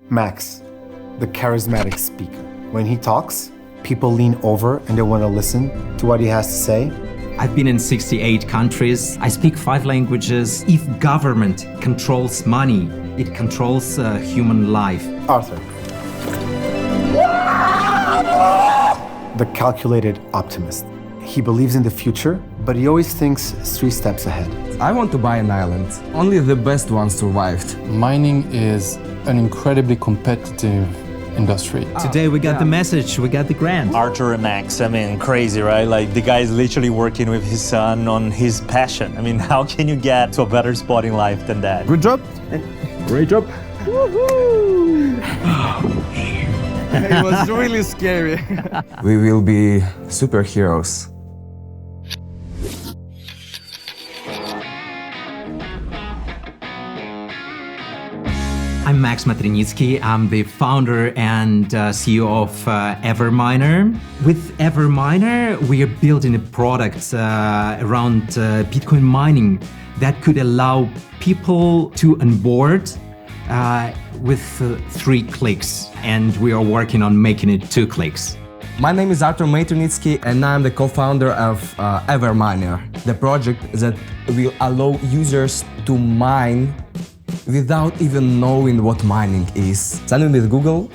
Max, the charismatic speaker. When he talks, people lean over and they want to listen to what he has to say. I've been in 68 countries. I speak 5 languages. If government controls money, it controls human life. Arthur. The calculated optimist. He believes in the future, but he always thinks 3 steps ahead. I want to buy an island. Only the best ones survived. Mining is an incredibly competitive industry. Today we got the message, we got the grant. Arthur and Max, I mean, crazy, right? Like the guy's literally working with his son on his passion. I mean, how can you get to a better spot in life than that? Good job. Great job. Woohoo! It was really scary. We will be superheroes. I'm Max Matrinitsky. I'm the founder and CEO of Everminer. With Everminer, we are building a product around Bitcoin mining that could allow people to onboard with 3 clicks. And we are working on making it 2 clicks. My name is Arthur Matrinitsky and I'm the co-founder of Everminer, the project that will allow users to mine without even knowing what mining is. Sign in with Google,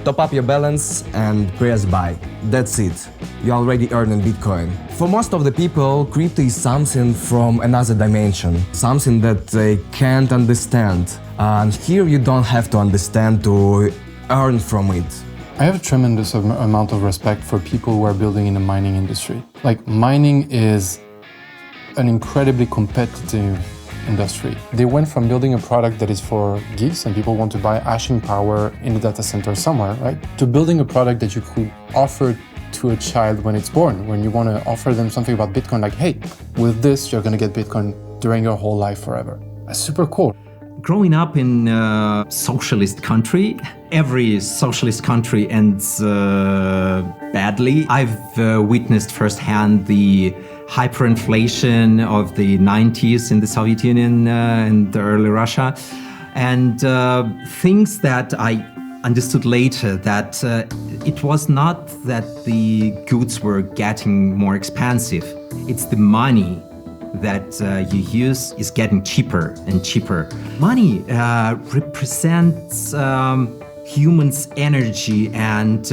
top up your balance and press buy. That's it. You already earn in Bitcoin. For most of the people, crypto is something from another dimension, something that they can't understand. And here you don't have to understand to earn from it. I have a tremendous amount of respect for people who are building in the mining industry. Like, mining is an incredibly competitive industry. They went from building a product that is for geeks and people want to buy hashing power in the data center somewhere, right? To building a product that you could offer to a child when it's born, when you want to offer them something about Bitcoin, like, hey, with this, you're going to get Bitcoin during your whole life forever. That's super cool. Growing up in a socialist country, every socialist country ends badly. I've witnessed firsthand the hyperinflation of the 90s in the Soviet Union and early Russia. And things that I understood later, that it was not that the goods were getting more expensive. It's the money that you use is getting cheaper and cheaper. Money represents humans' energy and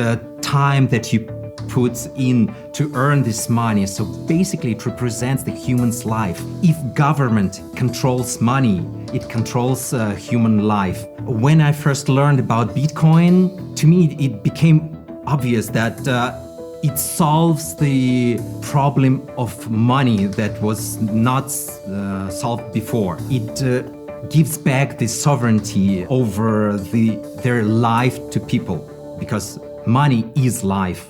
time that you put in to earn this money. So basically it represents the human's life. If government controls money, it controls human life. When I first learned about Bitcoin, to me it became obvious that it solves the problem of money that was not solved before. It gives back the sovereignty over their life to people, because money is life.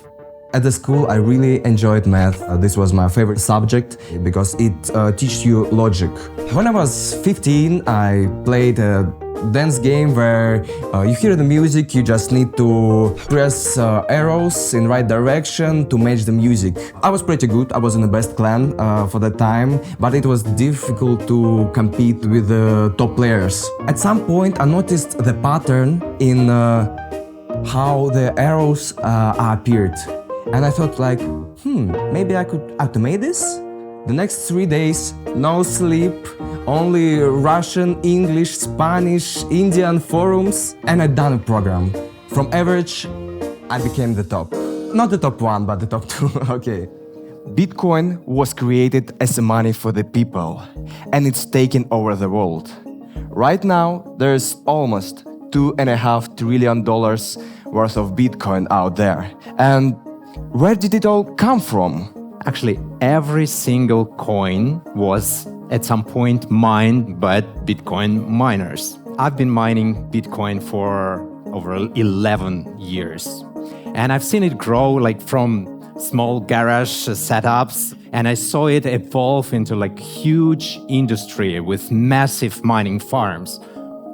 At the school, I really enjoyed math. This was my favorite subject because it teaches you logic. When I was 15, I played a dance game where you hear the music, you just need to press arrows in right direction to match the music. I was pretty good, I was in the best clan for that time, but it was difficult to compete with the top players. At some point, I noticed the pattern in how the arrows appeared. And I thought like, maybe I could automate this? The next 3 days, no sleep, only Russian, English, Spanish, Indian forums, and I done a program. From average, I became the top. Not the top 1, but the top 2, okay. Bitcoin was created as a money for the people, and it's taken over the world. Right now, there's almost $2.5 trillion worth of Bitcoin out there. And where did it all come from? Actually, every single coin was at some point mined by Bitcoin miners. I've been mining Bitcoin for over 11 years. And I've seen it grow like from small garage setups, and I saw it evolve into like huge industry with massive mining farms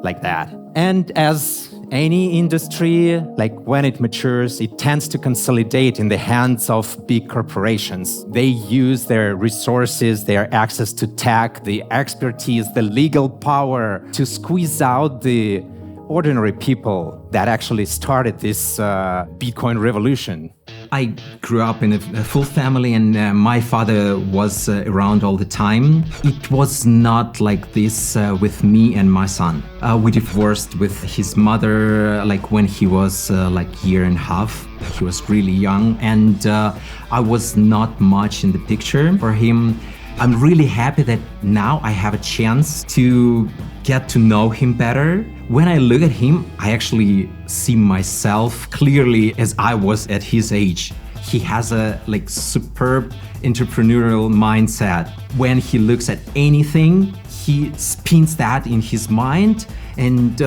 like that. And as any industry, like when it matures, it tends to consolidate in the hands of big corporations. They use their resources, their access to tech, the expertise, the legal power to squeeze out the ordinary people that actually started this Bitcoin revolution. I grew up in a full family, and my father was around all the time. It was not like this with me and my son. We divorced with his mother like when he was like year and a half. He was really young, and I was not much in the picture for him. I'm really happy that now I have a chance to get to know him better. When I look at him, I actually see myself clearly as I was at his age. He has a superb entrepreneurial mindset. When he looks at anything, he spins that in his mind and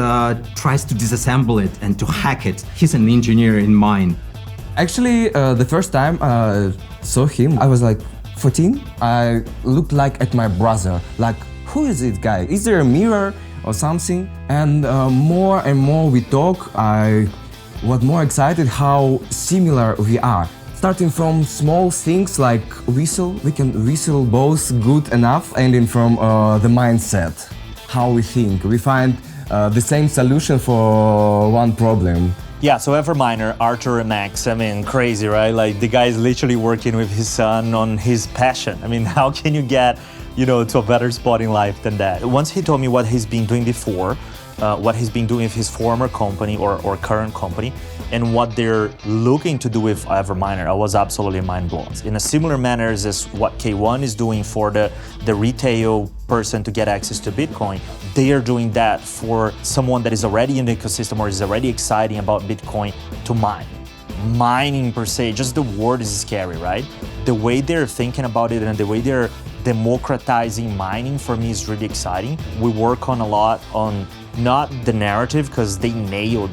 tries to disassemble it and to hack it. He's an engineer in mind. Actually, the first time I saw him, I was like 14. I looked like at my brother, like, who is this guy? Is there a mirror or something? And more we talk, I was more excited how similar we are. Starting from small things like whistle, we can whistle both good enough, ending from the mindset, how we think. We find the same solution for one problem. Yeah, so Everminer, Arthur and Max, I mean, crazy, right? Like the guy's literally working with his son on his passion. I mean, how can you get, to a better spot in life than that? Once he told me what he's been doing before, what he's been doing with his former company or current company, and what they're looking to do with Everminer, I was absolutely mind blown. In a similar manner as what K1 is doing for the retail person to get access to Bitcoin, they are doing that for someone that is already in the ecosystem or is already exciting about Bitcoin to mine. Mining per se, just the word is scary, right? The way they're thinking about it and the way they're democratizing mining for me is really exciting. We work on a lot on not the narrative, because they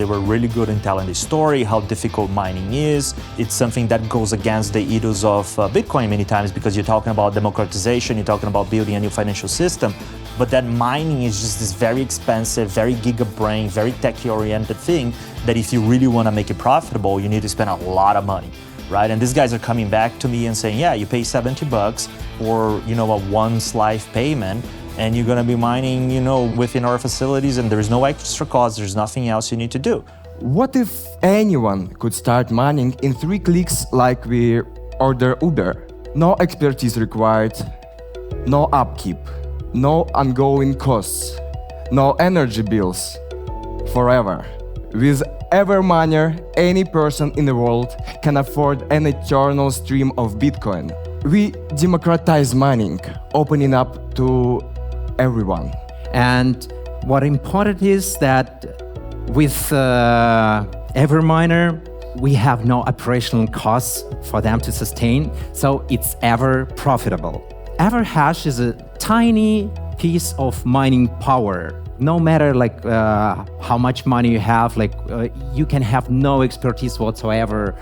were really good in telling the story, how difficult mining is. It's something that goes against the ethos of Bitcoin many times, because you're talking about democratization, you're talking about building a new financial system, but that mining is just this very expensive, very giga-brain, very tech-oriented thing that if you really want to make it profitable, you need to spend a lot of money, right? And these guys are coming back to me and saying, yeah, you pay $70 for, a once-life payment, and you're gonna be mining, within our facilities, and there's no extra cost, there's nothing else you need to do. What if anyone could start mining in 3 clicks like we order Uber? No expertise required, no upkeep, no ongoing costs, no energy bills, forever. With Everminer, any person in the world can afford an eternal stream of Bitcoin. We democratize mining, opening up to everyone. And what important is that with Everminer, we have no operational costs for them to sustain, so it's ever profitable. Everhash is a tiny piece of mining power. No matter how much money you have, you can have no expertise whatsoever.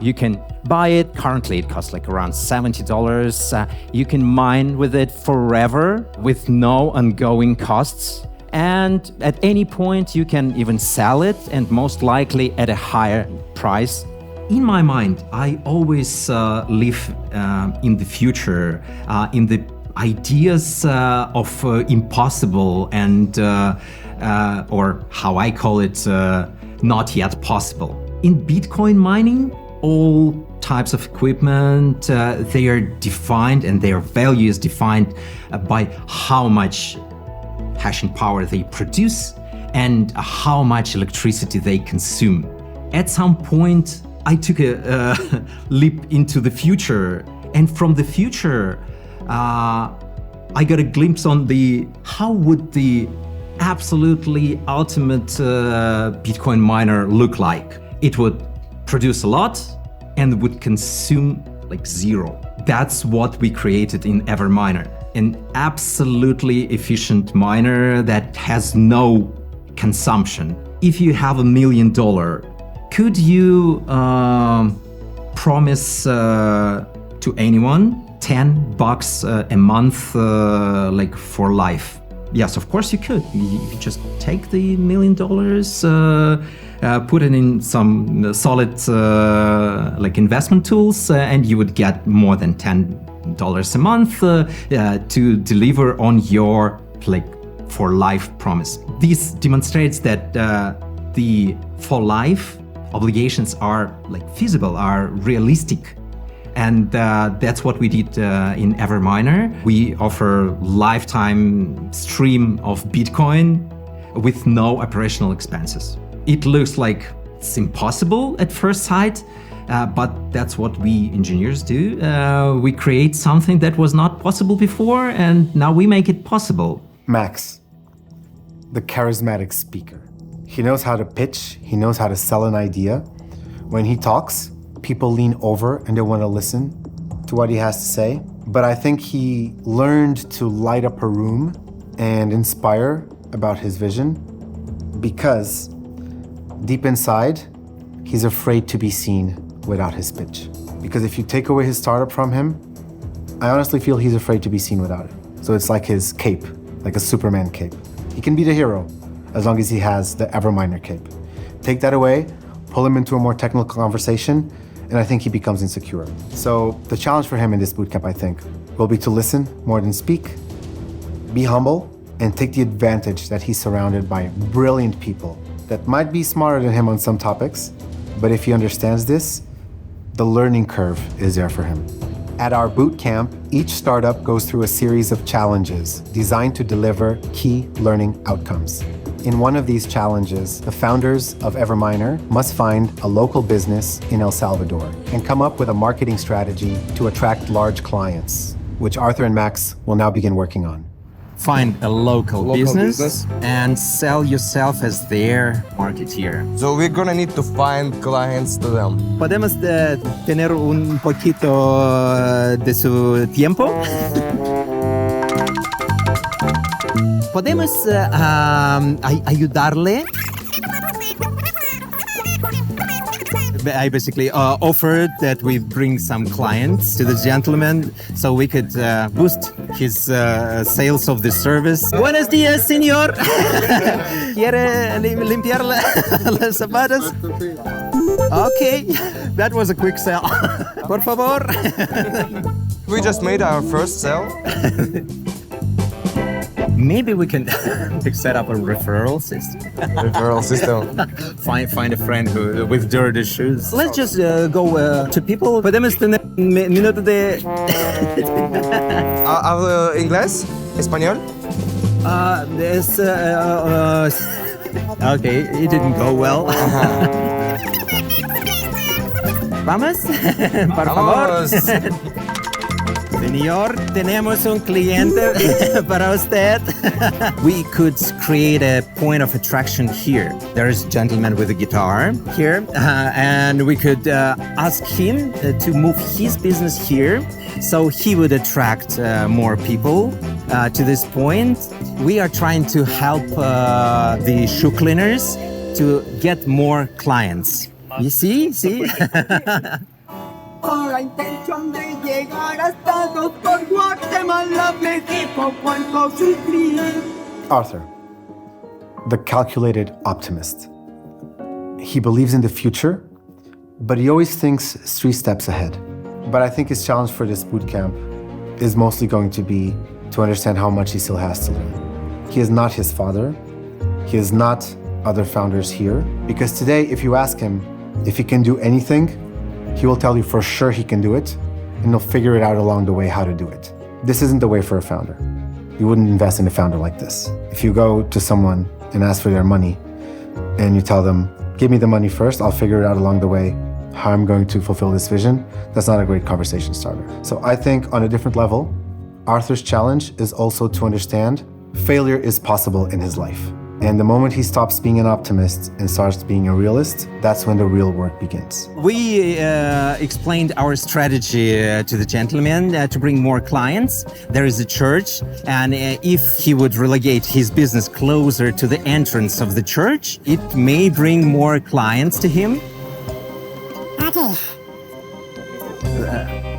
You can buy it. Currently, it costs around $70. You can mine with it forever with no ongoing costs. And at any point, you can even sell it, and most likely at a higher price. In my mind, I always live in the future, in the ideas of impossible and or how I call it, not yet possible. In Bitcoin mining, all types of equipment, they are defined, and their value is defined by how much hashing power they produce and how much electricity they consume. At some point, I took a leap into the future, and from the future, I got a glimpse on how would the absolutely ultimate Bitcoin miner look like. It would produce a lot and would consume zero. That's what we created in Everminer. An absolutely efficient miner that has no consumption. If you have $1 million, could you promise to anyone $10 a month for life? Yes, of course you could. You just take the $1 million, put it in some solid investment tools, and you would get more than $10 a month to deliver on your for life promise. This demonstrates that the for life obligations are feasible, are realistic. And that's what we did in Everminer. We offer lifetime stream of Bitcoin with no operational expenses. It looks like it's impossible at first sight, but that's what we engineers do. We create something that was not possible before, and now we make it possible. Max, the charismatic speaker. He knows how to pitch, he knows how to sell an idea. When he talks, people lean over and they want to listen to what he has to say. But I think he learned to light up a room and inspire about his vision because deep inside, he's afraid to be seen without his pitch. Because if you take away his startup from him, I honestly feel he's afraid to be seen without it. So it's like his cape, like a Superman cape. He can be the hero as long as he has the Everminer cape. Take that away, pull him into a more technical conversation, and I think he becomes insecure. So the challenge for him in this bootcamp, I think, will be to listen more than speak, be humble, and take the advantage that he's surrounded by brilliant people that might be smarter than him on some topics, but if he understands this, the learning curve is there for him. At our bootcamp, each startup goes through a series of challenges designed to deliver key learning outcomes. In one of these challenges, the founders of Everminer must find a local business in El Salvador and come up with a marketing strategy to attract large clients, which Arthur and Max will now begin working on. Find a local business and sell yourself as their marketeer. So we're gonna need to find clients to them. Podemos tener un poquito de su tiempo. Podemos ayudarle. I basically offered that we bring some clients to the gentleman so we could boost his sales of the service. Buenos días, señor. ¿Quiere limpiar las zapatos? Okay, that was a quick sell. Por favor. We just made our first sale. Maybe we can set up a referral system. Referral system. Find a friend with dirty shoes. Let's just go to people. Podemos tener minuto de. ¿Hablo inglés? ¿Español? Okay, it didn't go well. Vamos, por favor. Señor, tenemos un cliente para usted. We could create a point of attraction here. There is a gentleman with a guitar here, and we could ask him to move his business here, so he would attract more people to this point. We are trying to help the shoe cleaners to get more clients. You see? Con la intención de llegar a Estados por Guatemala, México, Puerto Rico. Arthur, the calculated optimist. He believes in the future, but he always thinks 3 steps ahead. But I think his challenge for this bootcamp is mostly going to be to understand how much he still has to learn. He is not his father. He is not other founders here. Because today, if you ask him if he can do anything, he will tell you for sure he can do it, and he'll figure it out along the way how to do it. This isn't the way for a founder. You wouldn't invest in a founder like this. If you go to someone and ask for their money, and you tell them, give me the money first, I'll figure it out along the way how I'm going to fulfill this vision, that's not a great conversation starter. So I think on a different level, Arthur's challenge is also to understand failure is possible in his life. And the moment he stops being an optimist and starts being a realist, that's when the real work begins. We explained our strategy to the gentleman to bring more clients. There is a church, and if he would relegate his business closer to the entrance of the church, it may bring more clients to him.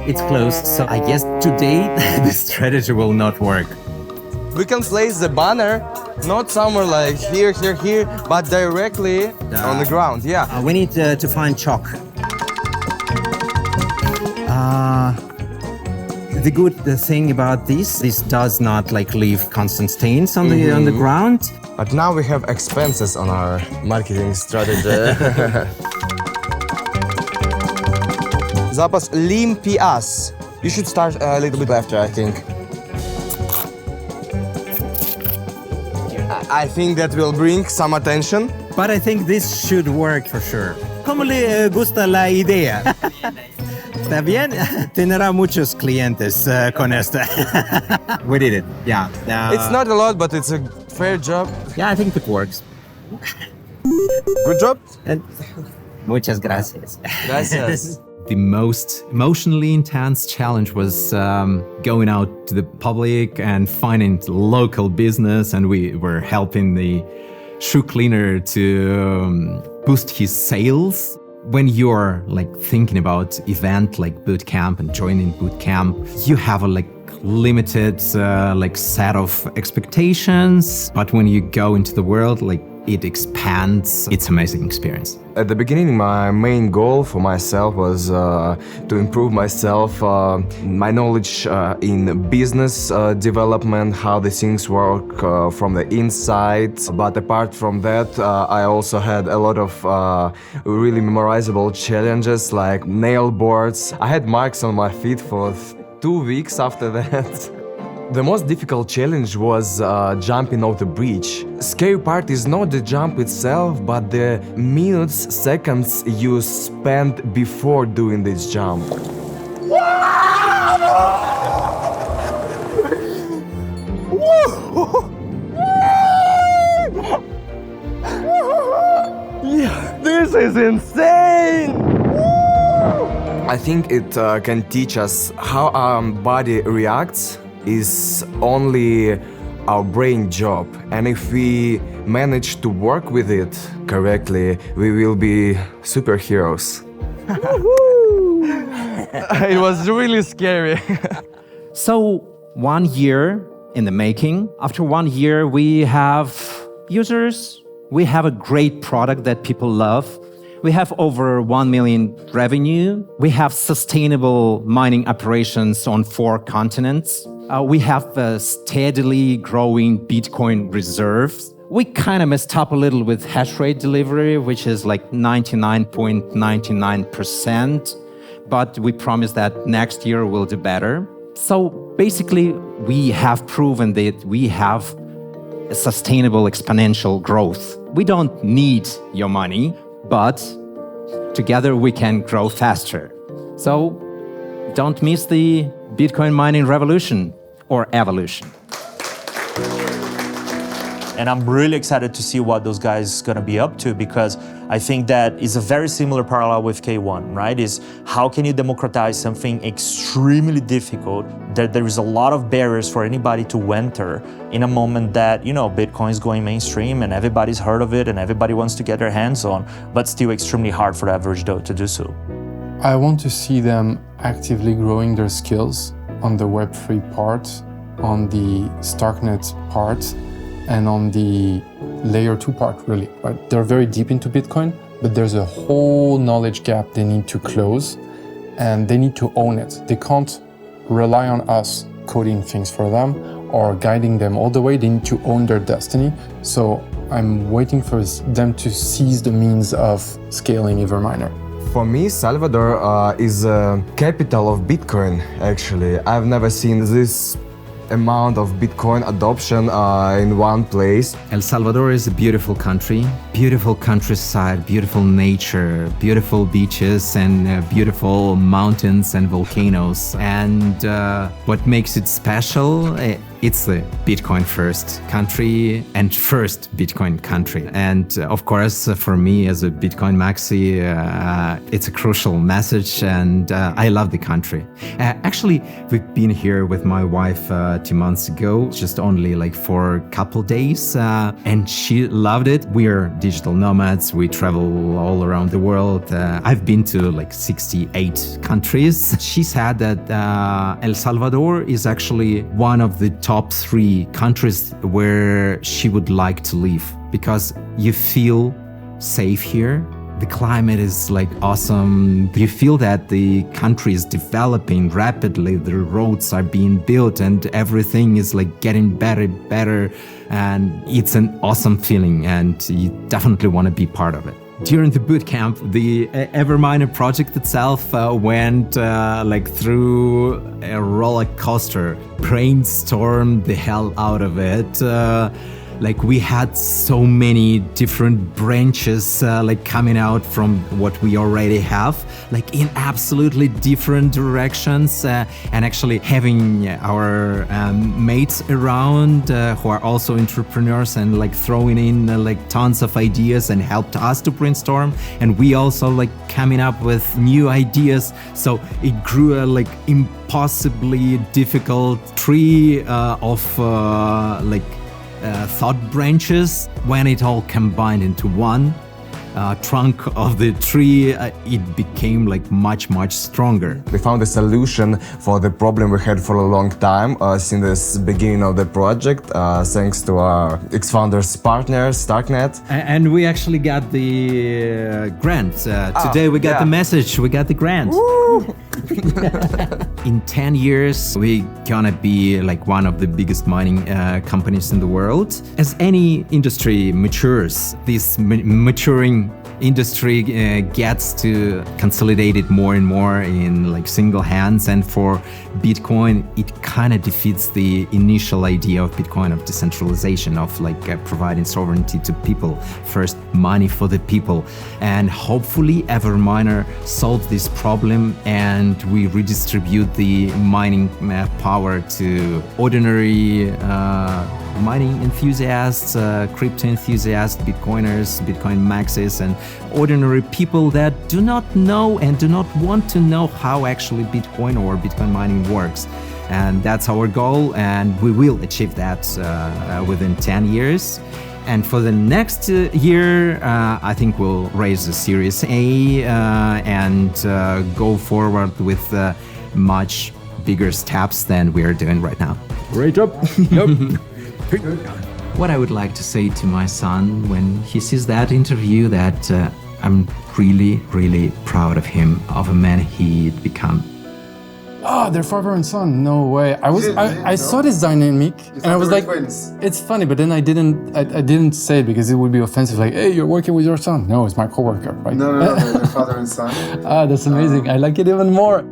It's closed, so I guess today this strategy will not work. We can place the banner not somewhere like here, but directly on the ground. Yeah. We need to find chalk. The good thing about this does not like leave constant stains on the ground. But now we have expenses on our marketing strategy. Zapas limpias. You should start a little bit after, I think. I think that will bring some attention. But I think this should work for sure. ¿Cómo le gusta la idea? ¿Está bien? Tendrá muchos clientes con esta. We did it. Yeah. It's not a lot, but it's a fair job. Yeah, I think it works. Good job. Muchas gracias. Gracias. The most emotionally intense challenge was going out to the public and finding local business, and we were helping the shoe cleaner to boost his sales. When you're like thinking about event like Bootcamp and joining Bootcamp, you have a limited set of expectations, but when you go into the world, it expands. It's an amazing experience. At the beginning, my main goal for myself was to improve myself, my knowledge in business development, how the things work from the inside. But apart from that, I also had a lot of really memorizable challenges like nail boards. I had marks on my feet for 2 weeks after that. The most difficult challenge was jumping off the bridge. Scary part is not the jump itself, but the minutes, seconds you spent before doing this jump. Yeah, this is insane! I think it can teach us how our body reacts. Is only our brain job, and if we manage to work with it correctly, we will be superheroes. It was really scary. So 1 year in the making. After 1 year, we have users. We have a great product that people love. We have over 1 million revenue. We have sustainable mining operations on 4 continents. We have steadily growing Bitcoin reserves. We kind of messed up a little with hash rate delivery, which is like 99.99%. But we promise that next year we'll do better. So basically, we have proven that we have a sustainable exponential growth. We don't need your money, but together we can grow faster. So don't miss the Bitcoin mining revolution or evolution. And I'm really excited to see what those guys gonna be up to, because I think that is a very similar parallel with K1, right? Is how can you democratize something extremely difficult, that there is a lot of barriers for anybody to enter in a moment that, Bitcoin is going mainstream and everybody's heard of it and everybody wants to get their hands on, but still extremely hard for the average Joe to do so. I want to see them actively growing their skills on the Web3 part, on the Starknet part, and on the layer 2 part, really, right? They're very deep into Bitcoin, but there's a whole knowledge gap they need to close, and they need to own it. They can't rely on us coding things for them or guiding them all the way. They need to own their destiny. So I'm waiting for them to seize the means of scaling Everminer. For me, Salvador is a capital of Bitcoin, actually. I've never seen this amount of Bitcoin adoption in one place. El Salvador is a beautiful country, beautiful countryside, beautiful nature, beautiful beaches and beautiful mountains and volcanoes. And what makes it special, it's the Bitcoin first country and first Bitcoin country. And of course, for me as a Bitcoin maxi, it's a crucial message, and I love the country. Actually, we've been here with my wife 2 months ago, just only like for a couple days, and she loved it. We're digital nomads. We travel all around the world. I've been to like 68 countries. She said that El Salvador is actually one of the top 3 countries where she would like to live, because you feel safe here. The climate is like awesome. You feel that the country is developing rapidly. The roads are being built and everything is like getting better. And it's an awesome feeling and you definitely want to be part of it. During the bootcamp, the Everminer project itself went like through a roller coaster. Brainstormed the hell out of it. Like we had so many different branches like coming out from what we already have, like in absolutely different directions, and actually having our mates around who are also entrepreneurs and like throwing in like tons of ideas and helped us to brainstorm, and we also like coming up with new ideas. So it grew a like impossibly difficult tree of thought branches. When it all combined into one trunk of the tree, it became like much stronger. We found a solution for the problem we had for a long time since the beginning of the project, thanks to our XFounders partner, Starknet. And we actually got the grant. Today we got the message, we got the grant. In 10 years, we're gonna be like one of the biggest mining companies in the world. As any industry matures, this maturing industry gets to consolidate it more and more in like single hands, and for Bitcoin it kind of defeats the initial idea of Bitcoin, of decentralization, of like providing sovereignty to people, first money for the people. And hopefully Everminer solved this problem and we redistribute the mining power to ordinary mining enthusiasts, crypto enthusiasts, Bitcoiners, Bitcoin maxis, and ordinary people that do not know and do not want to know how actually Bitcoin or Bitcoin mining works. And that's our goal, and we will achieve that within 10 years. And for the next year, I think we'll raise the Series A and go forward with much bigger steps than we are doing right now. Great job. Yep. What I would like to say to my son when he sees that interview, that I'm really proud of him, of a man he'd become. Oh, they're father and son. No way. I saw this dynamic and I was like, it's funny, but then I didn't say it because it would be offensive. Like, hey, you're working with your son. No, it's my coworker, right? No, they're father and son. Ah, that's amazing. I like it even more.